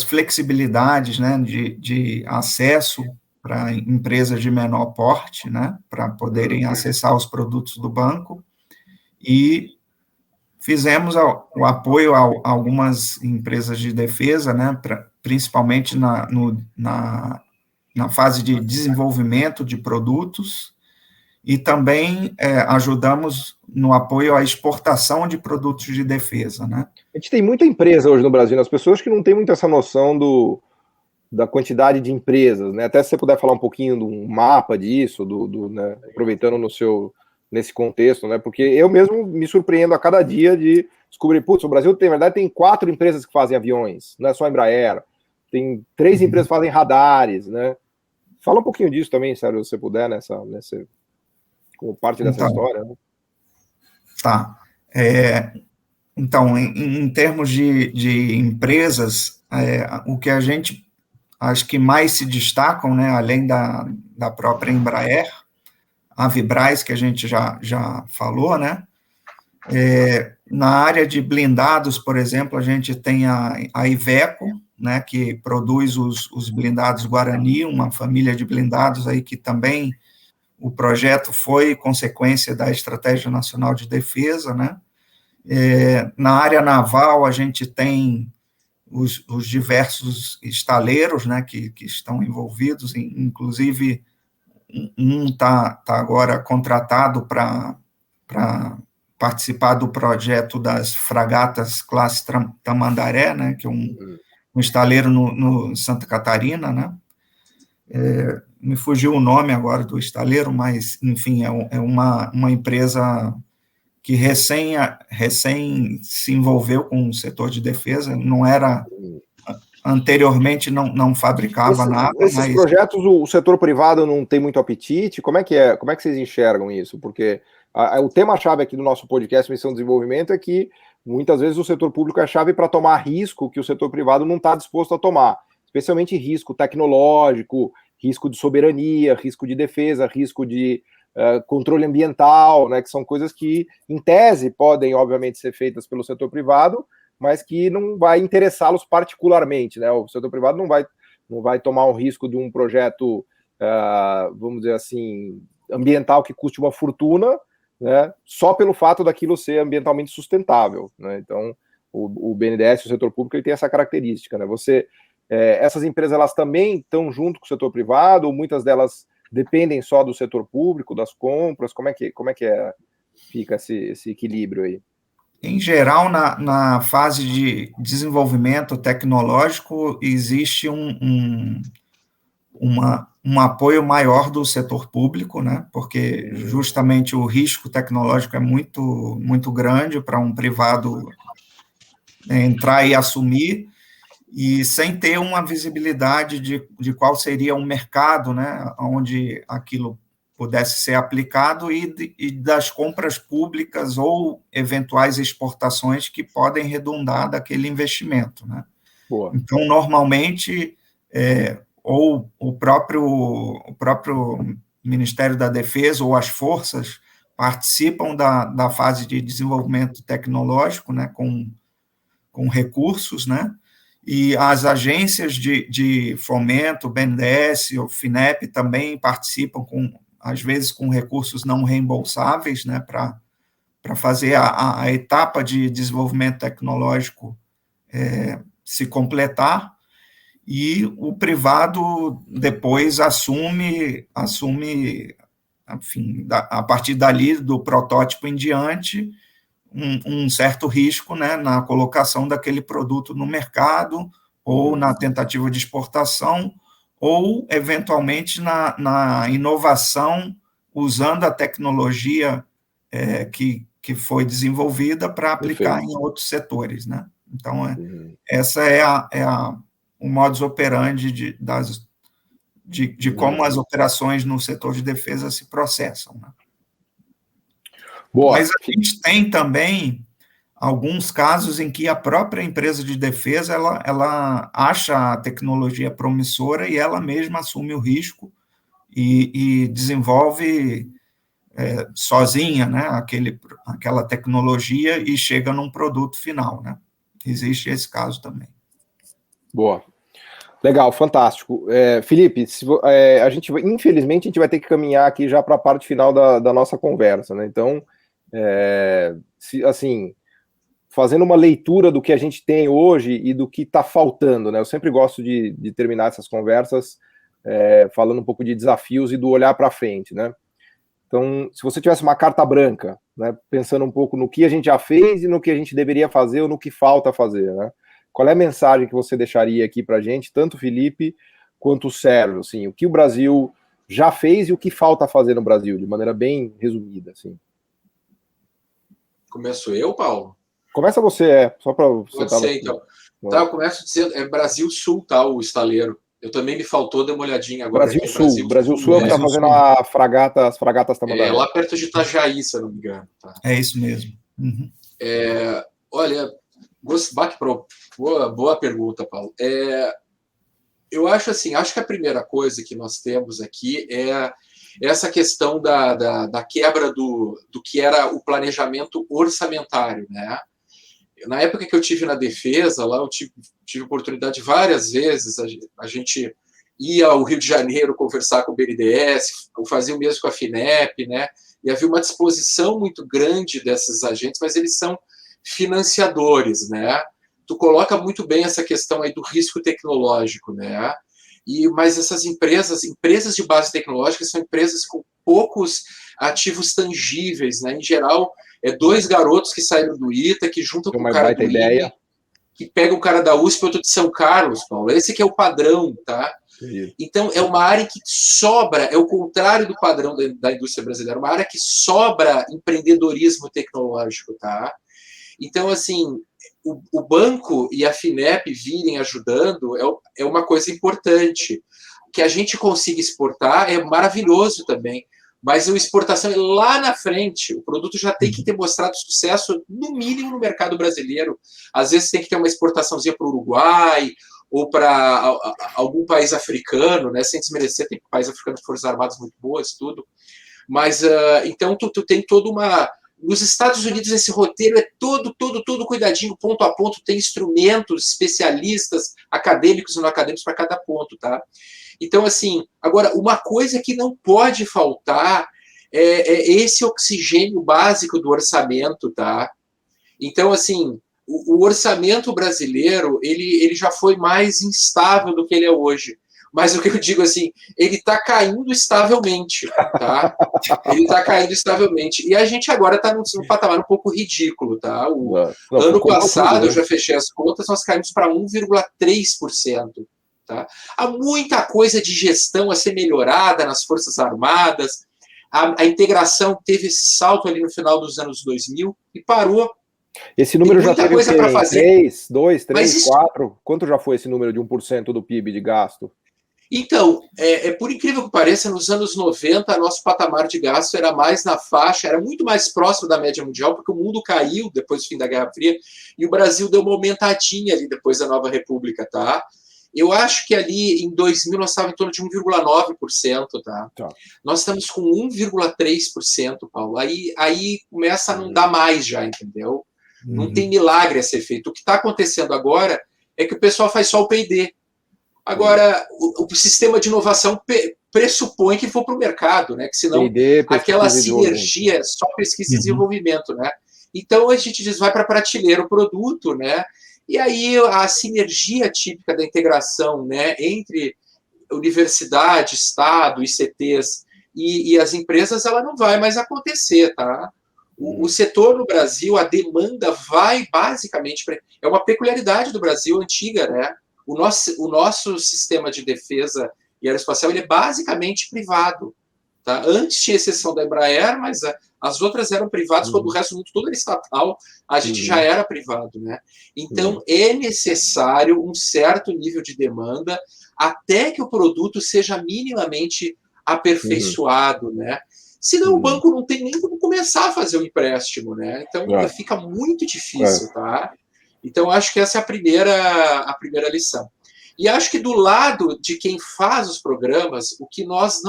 flexibilidades, né, de acesso para empresas de menor porte, né, para poderem acessar os produtos do banco, e fizemos o apoio a algumas empresas de defesa, né, principalmente na fase de desenvolvimento de produtos, e também ajudamos no apoio à exportação de produtos de defesa, né. A gente tem muita empresa hoje no Brasil, né? As pessoas que não têm muito essa noção da quantidade de empresas, né? Até se você puder falar um pouquinho de um mapa disso, né? Aproveitando nesse contexto, né? Porque eu mesmo me surpreendo a cada dia de descobrir, putz, o Brasil na verdade tem 4 empresas que fazem aviões, não é só a Embraer, tem 3 empresas que fazem radares, né? Fala um pouquinho disso também, Sérgio, se você puder, como parte dessa história. Né? Tá. Então, em termos de empresas, o que a gente acho que mais se destacam, né, além da própria Embraer, a Vibraz, que a gente já falou, né, na área de blindados, por exemplo, a gente tem a Iveco, né, que produz os blindados Guarani, uma família de blindados aí que também o projeto foi consequência da Estratégia Nacional de Defesa, né. Na área naval, a gente tem os diversos estaleiros, né, que estão envolvidos, inclusive um está agora contratado para participar do projeto das fragatas classe Tamandaré, né, que é um estaleiro no Santa Catarina, né. me fugiu o nome agora do estaleiro, mas, enfim, é uma empresa que recém se envolveu com o setor de defesa, não era, anteriormente não fabricava nada. Esses projetos, o setor privado não tem muito apetite? Como é que vocês enxergam isso? Porque o tema-chave aqui do nosso podcast Missão Desenvolvimento é que muitas vezes o setor público é chave para tomar risco que o setor privado não está disposto a tomar, especialmente risco tecnológico, risco de soberania, risco de defesa, risco de controle ambiental, né, que são coisas que, em tese, podem, obviamente, ser feitas pelo setor privado, mas que não vai interessá-los particularmente, né? O setor privado não vai tomar um risco de um projeto, vamos dizer assim, ambiental que custe uma fortuna, né? Só pelo fato daquilo ser ambientalmente sustentável, né? Então, o BNDES, o setor público, ele tem essa característica, né? Essas empresas, elas também estão junto com o setor privado, ou muitas delas dependem só do setor público, das compras? Como é que fica esse equilíbrio aí? Em geral, na fase de desenvolvimento tecnológico, existe um apoio maior do setor público, né? Porque justamente o risco tecnológico é muito, muito grande para um privado entrar e assumir, e sem ter uma visibilidade de qual seria um mercado, né, onde aquilo pudesse ser aplicado, e das compras públicas ou eventuais exportações que podem redundar daquele investimento, né? Boa. Então, normalmente, ou o próprio Ministério da Defesa ou as forças participam da fase de desenvolvimento tecnológico, né, com recursos, né? E as agências de fomento, BNDES, o FINEP, também participam, às vezes, com recursos não reembolsáveis, né, para fazer a etapa de desenvolvimento tecnológico se completar, e o privado depois assume, enfim, a partir dali, do protótipo em diante, um certo risco, né, na colocação daquele produto no mercado, ou na tentativa de exportação, ou, eventualmente, na inovação, usando a tecnologia que foi desenvolvida para aplicar em outros setores, né? Então, essa é o modus operandi de como as operações no setor de defesa se processam, né? Boa. Mas a gente tem também alguns casos em que a própria empresa de defesa ela acha a tecnologia promissora e ela mesma assume o risco e desenvolve sozinha, né, aquela tecnologia, e chega num produto final, né? Existe esse caso também. Boa. Legal, fantástico. Felipe, infelizmente, a gente vai ter que caminhar aqui já para a parte final da nossa conversa, né? Então, assim, fazendo uma leitura do que a gente tem hoje e do que está faltando, né? Eu sempre gosto de terminar essas conversas falando um pouco de desafios e do olhar para frente, né? Então, se você tivesse uma carta branca, né, pensando um pouco no que a gente já fez e no que a gente deveria fazer ou no que falta fazer, né? Qual é a mensagem que você deixaria aqui para a gente, tanto o Felipe quanto o Sérgio, assim, o que o Brasil já fez e o que falta fazer no Brasil, de maneira bem resumida, assim? Começo eu, Paulo? Começa você, só para você. Pode ser, então. Tá, eu começo dizendo, Brasil Sul, tá, o estaleiro. Eu também me faltou, dar uma olhadinha agora. Brasil Sul. Brasil Sul é o que está fazendo as fragatas Tamandaré. Lá perto de Itajaí, se eu não me engano. Tá? É isso mesmo. Uhum. Olha, boa pergunta, Paulo. Eu acho assim, que a primeira coisa que nós temos aqui é essa questão da quebra do que era o planejamento orçamentário, né? Na época que eu tive na defesa, lá eu tive oportunidade várias vezes, a gente ia ao Rio de Janeiro conversar com o BNDES, eu fazia o mesmo com a FINEP, né? E havia uma disposição muito grande desses agentes, mas eles são financiadores, né? Tu coloca muito bem essa questão aí do risco tecnológico, né? Mas essas empresas de base tecnológica, são empresas com poucos ativos tangíveis, né? Em geral, 2 garotos que saíram do ITA, que juntam com o cara do INE, que pega o cara da USP e outro de São Carlos, Paulo. Esse que é o padrão, tá? Então, é uma área que sobra, é o contrário do padrão da indústria brasileira, uma área que sobra empreendedorismo tecnológico, tá? Então, assim, o banco e a FINEP virem ajudando é uma coisa importante. Que a gente consiga exportar é maravilhoso também, mas a exportação é lá na frente. O produto já tem que ter mostrado sucesso, no mínimo, no mercado brasileiro. Às vezes tem que ter uma exportaçãozinha para o Uruguai ou para algum país africano, né? Sem desmerecer, tem países africanos de forças armadas muito boas, tudo. Mas, então, tu tem toda uma... Nos Estados Unidos, esse roteiro é todo cuidadinho, ponto a ponto, tem instrumentos, especialistas, acadêmicos e não acadêmicos para cada ponto, tá? Então, assim, agora, uma coisa que não pode faltar é esse oxigênio básico do orçamento, tá? Então, assim, o orçamento brasileiro, ele já foi mais instável do que ele é hoje. Mas o que eu digo, assim, ele está caindo estavelmente, tá? Ele está caindo estavelmente. E a gente agora está num patamar um pouco ridículo, tá? Ano passado, eu já fechei as contas, nós caímos para 1,3%. Tá? Há muita coisa de gestão a ser melhorada nas Forças Armadas. A integração teve esse salto ali no final dos anos 2000 e parou. Esse número já teve coisa para fazer. 3, 2, 3, 4? Quanto já foi esse número de 1% do PIB de gasto? Então, por incrível que pareça, nos anos 90, nosso patamar de gasto era mais na faixa, era muito mais próximo da média mundial, porque o mundo caiu depois do fim da Guerra Fria, e o Brasil deu uma aumentadinha ali depois da Nova República, tá? Eu acho que ali em 2000 nós estávamos em torno de 1,9%, tá? Nós estamos com 1,3%, Paulo. Aí começa a não dar mais já, entendeu? Não tem milagre a ser feito. O que está acontecendo agora é que o pessoal faz só o P&D. Agora, o sistema de inovação pressupõe que for para o mercado, né? Que senão aquela sinergia é só pesquisa e desenvolvimento, né? Então a gente diz, vai para a prateleira o produto, né? E aí a sinergia típica da integração, né, entre universidade, Estado, ICTs e as empresas, ela não vai mais acontecer, tá? O setor no Brasil, a demanda vai basicamente... É uma peculiaridade do Brasil antiga, né? O nosso sistema de defesa e aeroespacial ele é basicamente privado. Tá? Antes tinha exceção da Embraer, mas as outras eram privadas, quando o resto do mundo todo era estatal, a gente já era privado. Né? Então, é necessário um certo nível de demanda até que o produto seja minimamente aperfeiçoado. Né? Senão o banco não tem nem como começar a fazer o empréstimo. Né? Então, fica muito difícil. Tá? Então, acho que essa é a primeira lição. E acho que do lado de quem faz os programas, o que nós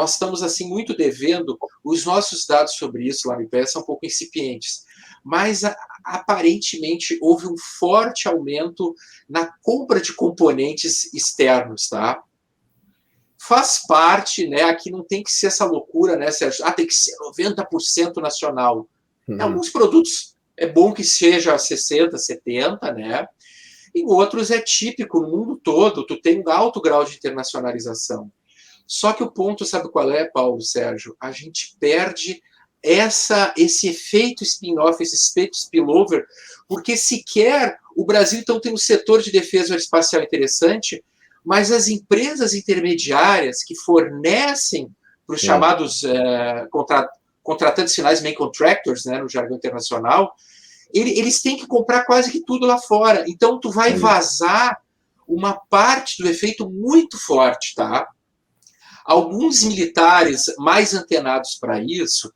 estamos assim muito devendo, os nossos dados sobre isso lá no IPE são um pouco incipientes, mas aparentemente houve um forte aumento na compra de componentes externos, tá? Faz parte, né? Aqui não tem que ser essa loucura, né, Sérgio? Tem que ser 90% nacional. Em alguns produtos é bom que seja 60%, 70%, né? Em outros é típico no mundo todo, tu tem um alto grau de internacionalização. Só que o ponto, sabe qual é, Paulo, Sérgio? A gente perde esse efeito spin-off, esse efeito spillover, porque sequer o Brasil então tem um setor de defesa aeroespacial interessante, mas as empresas intermediárias que fornecem para os chamados contratantes finais, main contractors, né, no jargão internacional, eles têm que comprar quase que tudo lá fora. Então, tu vai vazar uma parte do efeito muito forte, tá? Alguns militares mais antenados para isso,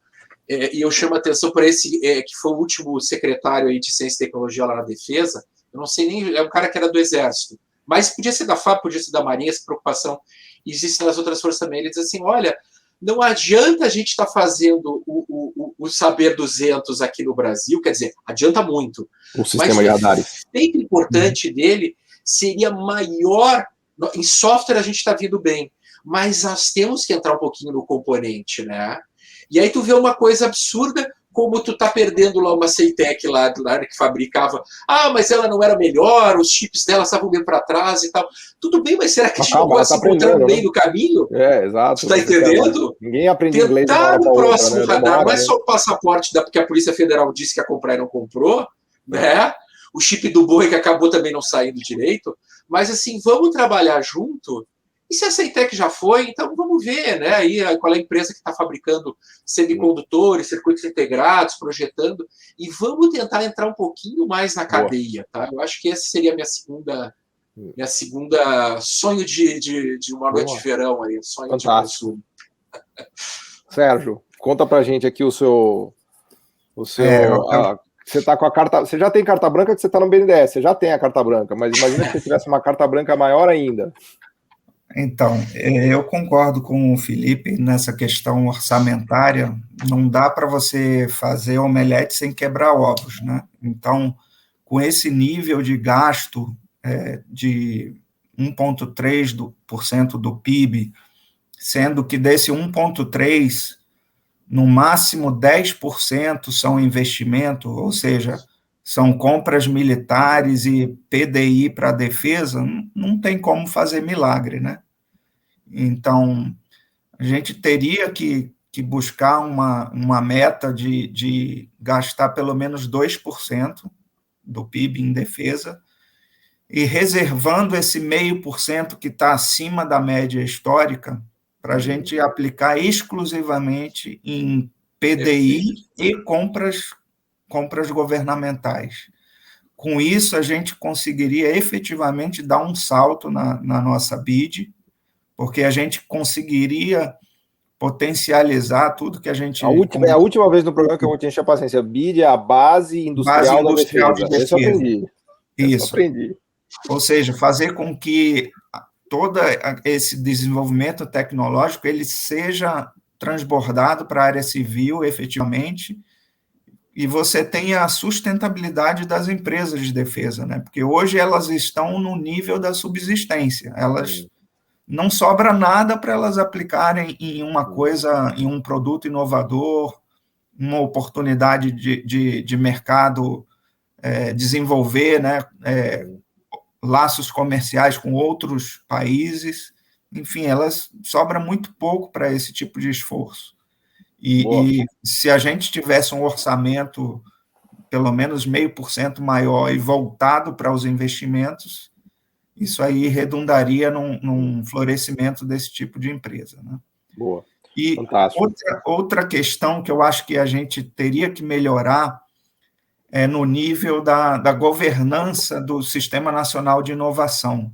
e eu chamo a atenção para esse, que foi o último secretário aí de Ciência e Tecnologia lá na Defesa, eu não sei nem, é um cara que era do Exército, mas podia ser da FAB, podia ser da Marinha, essa preocupação existe nas outras forças também. Ele diz assim, olha, não adianta a gente estar fazendo o Saber 200 aqui no Brasil, quer dizer, adianta muito. O sistema de radares. O efeito importante dele seria maior, em software a gente está vindo bem, mas nós temos que entrar um pouquinho no componente, né? E aí tu vê uma coisa absurda, como tu tá perdendo lá uma Ceitec lá que fabricava. Mas ela não era melhor, os chips dela estavam meio para trás e tal. Tudo bem, mas será que a gente não pode se encontrar no meio do caminho? Exato. Tu tá entendendo? Ninguém aprende inglês. Tentar no próximo radar, não é só o passaporte porque a Polícia Federal disse que ia comprar e não comprou, né? O chip do boi que acabou também não saindo direito. Mas assim, vamos trabalhar junto E se a Ceitec já foi, então vamos ver, né? Aí qual é a empresa que está fabricando semicondutores, circuitos integrados, projetando, e vamos tentar entrar um pouquinho mais na cadeia, tá? Eu acho que essa seria a minha segunda sonho de uma noite de verão aí, sonho Fantástico. de consumo. Sérgio, conta pra gente aqui o seu você tá com a carta, você já tem carta branca que você tá no BNDES, você já tem a carta branca, mas imagina se você tivesse uma carta branca maior ainda. Então, eu concordo com o Felipe nessa questão orçamentária. Não dá para você fazer omelete sem quebrar ovos, né? Então, com esse nível de gasto de 1,3% do PIB, sendo que desse 1,3%, no máximo 10% são investimento, ou seja, são compras militares e PDI para a defesa, não tem como fazer milagre, né? Então, a gente teria que buscar uma meta de gastar pelo menos 2% do PIB em defesa, e reservando esse 0,5% que está acima da média histórica, para a gente aplicar exclusivamente em PDI e compras governamentais. Com isso, a gente conseguiria efetivamente dar um salto na nossa BID, porque a gente conseguiria potencializar tudo que a gente... É a última vez no programa que eu vou te encher a paciência. BID é a base industrial da defesa. De defesa. Isso eu aprendi. Isso. Aprendi. Ou seja, fazer com que todo esse desenvolvimento tecnológico ele seja transbordado para a área civil, efetivamente, e você tenha a sustentabilidade das empresas de defesa, né? Porque hoje elas estão no nível da subsistência, elas não sobra nada para elas aplicarem em uma coisa, em um produto inovador, uma oportunidade de mercado, desenvolver, né? Laços comerciais com outros países, enfim, elas sobra muito pouco para esse tipo de esforço. E se a gente tivesse um orçamento pelo menos 0,5% maior e voltado para os investimentos, isso aí redundaria num florescimento desse tipo de empresa, né? Boa. E fantástico. Outra questão que eu acho que a gente teria que melhorar é no nível da governança do Sistema Nacional de Inovação,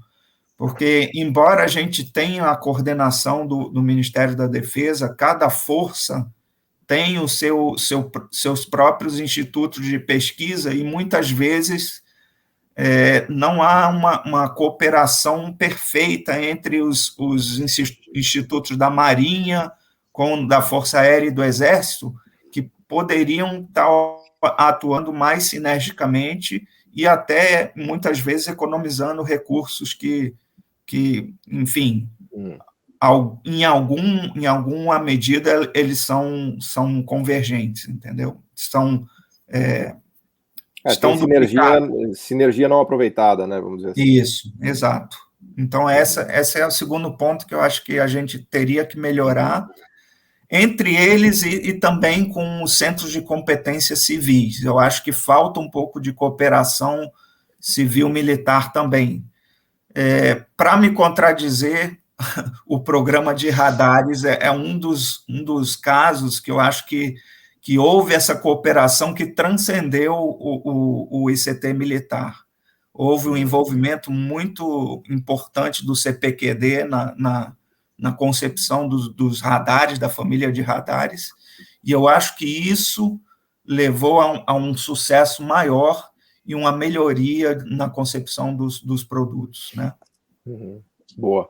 porque, embora a gente tenha a coordenação do Ministério da Defesa, cada força tem os seus próprios institutos de pesquisa e, muitas vezes, não há uma cooperação perfeita entre os institutos da Marinha, da Força Aérea e do Exército, que poderiam estar atuando mais sinergicamente e até, muitas vezes, economizando recursos que enfim, em alguma medida, eles são convergentes, entendeu? Estão sinergia não aproveitada, né? Vamos dizer assim. Isso, exato. Então, esse é o segundo ponto que eu acho que a gente teria que melhorar, entre eles e também com os centros de competência civis. Eu acho que falta um pouco de cooperação civil-militar também. Para me contradizer, o programa de radares é um dos casos que eu acho que houve essa cooperação que transcendeu o ICT militar. Houve um envolvimento muito importante do CPQD na concepção dos radares, da família de radares, e eu acho que isso levou a um sucesso maior e uma melhoria na concepção dos produtos, né? Boa.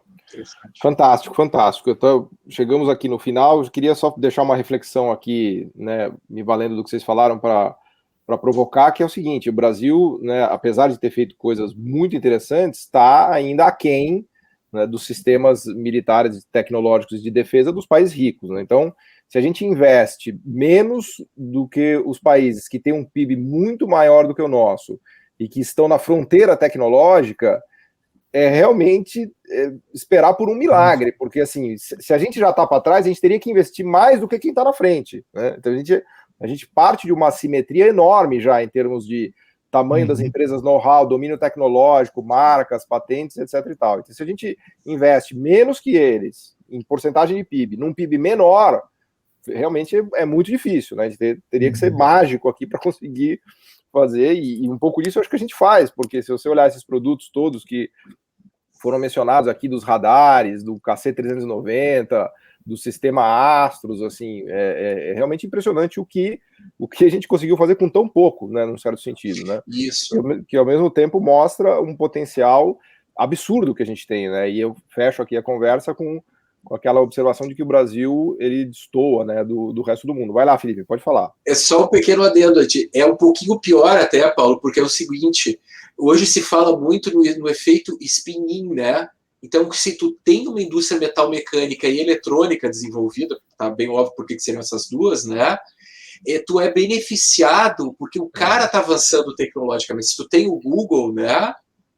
Fantástico. Então, chegamos aqui no final. Eu queria só deixar uma reflexão aqui, né, me valendo do que vocês falaram para provocar, que é o seguinte: o Brasil, né, apesar de ter feito coisas muito interessantes, está ainda aquém, né, dos sistemas militares e tecnológicos de defesa dos países ricos, né? Então, se a gente investe menos do que os países que têm um PIB muito maior do que o nosso e que estão na fronteira tecnológica, é realmente esperar por um milagre, porque assim, se a gente já está para trás, a gente teria que investir mais do que quem está na frente, né? Então a gente parte de uma assimetria enorme já em termos de tamanho das empresas, know-how, domínio tecnológico, marcas, patentes, etc. e tal. Então, se a gente investe menos que eles em porcentagem de PIB, num PIB menor, realmente é muito difícil, né? Teria que ser mágico aqui para conseguir fazer, e um pouco disso eu acho que a gente faz, porque se você olhar esses produtos todos que foram mencionados aqui, dos radares, do KC-390, do sistema Astros, assim, é realmente impressionante o que a gente conseguiu fazer com tão pouco, né, num certo sentido, né? Isso. Que ao mesmo tempo mostra um potencial absurdo que a gente tem, né? E eu fecho aqui a conversa com aquela observação de que o Brasil, ele destoa, né, do resto do mundo. Vai lá, Felipe, pode falar. É só um pequeno adendo, é um pouquinho pior até, Paulo, porque é o seguinte, hoje se fala muito no efeito spin-in, né? Então, se tu tem uma indústria metal-mecânica e eletrônica desenvolvida, tá bem óbvio por que seriam essas duas, né? Tu é beneficiado porque o cara tá avançando tecnologicamente. Se tu tem o Google, né?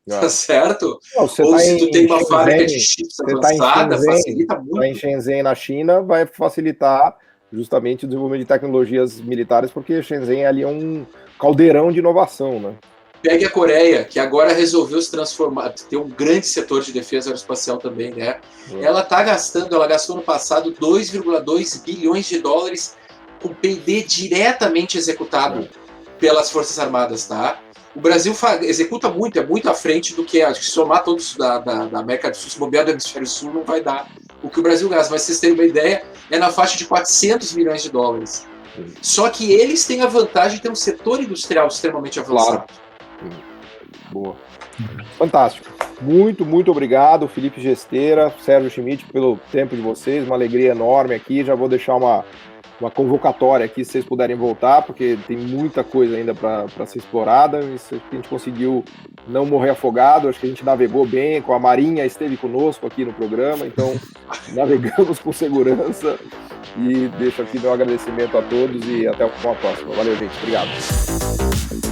Tá certo? Ou se tu tem uma fábrica de chips avançada, facilita muito. Em Shenzhen, na China, vai facilitar justamente o desenvolvimento de tecnologias militares, porque Shenzhen ali é um caldeirão de inovação, né? Pegue a Coreia, que agora resolveu se transformar, ter um grande setor de defesa aeroespacial também, né? Ela gastou no passado 2,2 bilhões de dólares com P&D diretamente executado pelas Forças Armadas, tá? O Brasil executa muito, é muito à frente do que, acho que somar todos da América do Sul, se bobear do Hemisfério Sul, não vai dar o que o Brasil gasta. Mas vocês terem uma ideia, é na faixa de 400 milhões de dólares. Só que eles têm a vantagem de ter um setor industrial extremamente avançado. Claro. Boa. Fantástico. Muito, muito obrigado, Felipe Gesteira, Sérgio Schmidt, pelo tempo de vocês. Uma alegria enorme aqui. Já vou deixar uma convocatória aqui, se vocês puderem voltar, porque tem muita coisa ainda para ser explorada. Isso a gente conseguiu não morrer afogado, acho que a gente navegou bem, com a Marinha esteve conosco aqui no programa, então navegamos com segurança. E deixo aqui meu agradecimento a todos e até uma próxima. Valeu, gente. Obrigado.